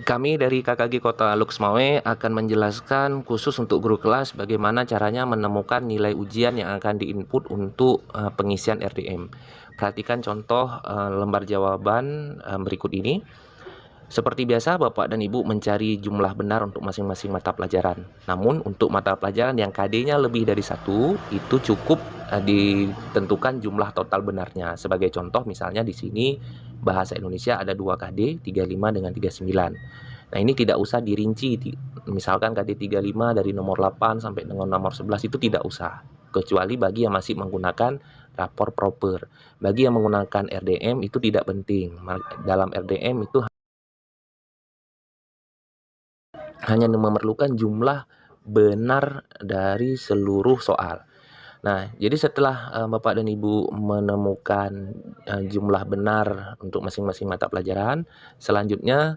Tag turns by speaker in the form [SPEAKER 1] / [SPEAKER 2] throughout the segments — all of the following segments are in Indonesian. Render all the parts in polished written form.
[SPEAKER 1] Kami dari KKG Kota Luxmawe akan menjelaskan khusus untuk guru kelas bagaimana caranya menemukan nilai ujian yang akan diinput untuk pengisian RDM. Perhatikan contoh lembar jawaban berikut ini. Seperti biasa, Bapak dan Ibu mencari jumlah benar untuk masing-masing mata pelajaran. Namun, untuk mata pelajaran yang KD-nya lebih dari 1, itu cukup ditentukan jumlah total benarnya. Sebagai contoh, misalnya di sini Bahasa Indonesia ada 2 KD, 35 dengan 39. Nah, ini tidak usah dirinci. Misalkan KD 35 dari nomor 8 sampai dengan nomor 11 itu tidak usah. Kecuali bagi yang masih menggunakan rapor proper. Bagi yang menggunakan RDM itu tidak penting. Dalam RDM itu hanya memerlukan jumlah benar dari seluruh soal. Nah, jadi setelah Bapak dan Ibu menemukan jumlah benar untuk masing-masing mata pelajaran, selanjutnya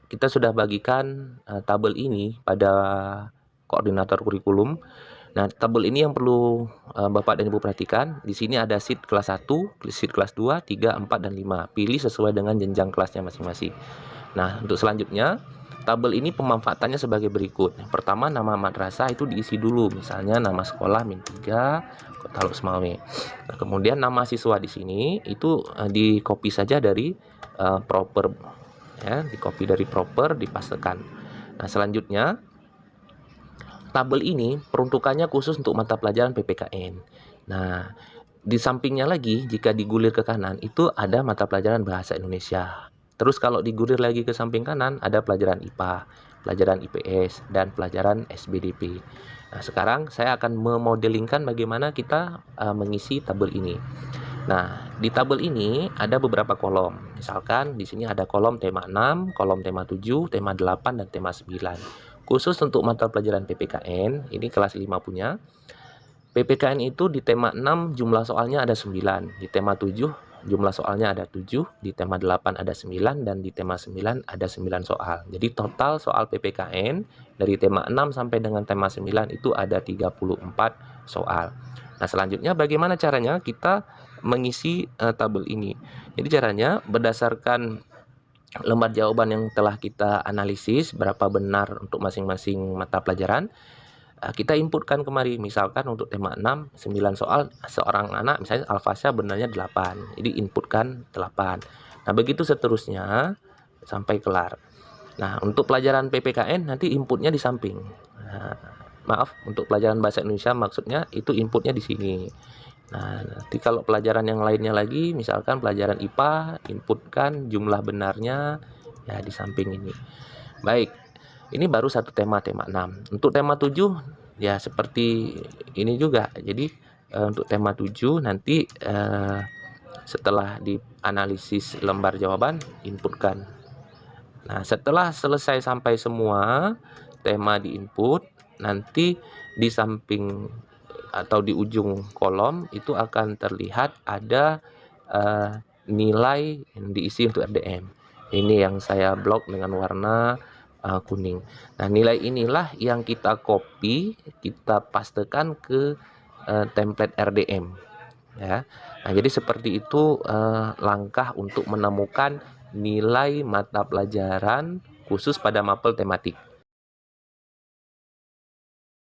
[SPEAKER 1] kita sudah bagikan tabel ini pada koordinator kurikulum. Nah, tabel ini yang perlu Bapak dan Ibu perhatikan. Di sini ada sheet kelas 1, sheet kelas 2, 3, 4, dan 5. Pilih sesuai dengan jenjang kelasnya masing-masing. Nah, untuk selanjutnya, tabel ini pemanfaatannya sebagai berikut. Yang pertama, nama madrasah itu diisi dulu, misalnya nama sekolah Min3 Kota Luxmawe. Nah, kemudian nama siswa di sini itu di-copy saja dari proper, ya, di-copy dari proper, dipastekan. Nah, selanjutnya tabel ini peruntukannya khusus untuk mata pelajaran PPKN. Nah, di sampingnya lagi, jika digulir ke kanan, itu ada mata pelajaran Bahasa Indonesia. Terus kalau digulir lagi ke samping kanan, ada pelajaran IPA, pelajaran IPS, dan pelajaran SBDP. Nah, sekarang saya akan memodelingkan bagaimana kita mengisi tabel ini. Nah, di tabel ini ada beberapa kolom. Misalkan di sini ada kolom tema 6, kolom tema 7, tema 8, dan tema 9. Khusus untuk mata pelajaran PPKN, ini kelas 5 punya. PPKN itu di tema 6 jumlah soalnya ada 9, di tema 7 jumlah soalnya ada 7, di tema 8 ada 9, dan di tema 9 ada 9 soal. Jadi total soal PPKN dari tema 6 sampai dengan tema 9 itu ada 34 soal. Nah, selanjutnya bagaimana caranya kita mengisi tabel ini? Jadi caranya berdasarkan lembar jawaban yang telah kita analisis, berapa benar untuk masing-masing mata pelajaran, kita inputkan kemari. Misalkan untuk tema 6, 9 soal, seorang anak misalnya Alfasya benarnya 8. Jadi inputkan 8. Nah, begitu seterusnya sampai kelar. Nah, untuk pelajaran PPKN nanti inputnya di samping. Nah, maaf, untuk pelajaran Bahasa Indonesia maksudnya itu inputnya di sini. Nah, nanti kalau pelajaran yang lainnya lagi, misalkan pelajaran IPA, inputkan jumlah benarnya ya di samping ini. Baik, ini baru satu tema 6. Untuk tema 7 ya seperti ini juga. Jadi untuk tema 7 nanti setelah dianalisis lembar jawaban, inputkan. Nah, setelah selesai sampai semua tema diinput, nanti di samping atau di ujung kolom itu akan terlihat ada nilai yang diisi untuk RDM. Ini yang saya blok dengan warna kuning. Nah, nilai inilah yang kita copy, kita pastekan ke template RDM. Ya. Nah, jadi seperti itu langkah untuk menemukan nilai mata pelajaran khusus pada mapel tematik.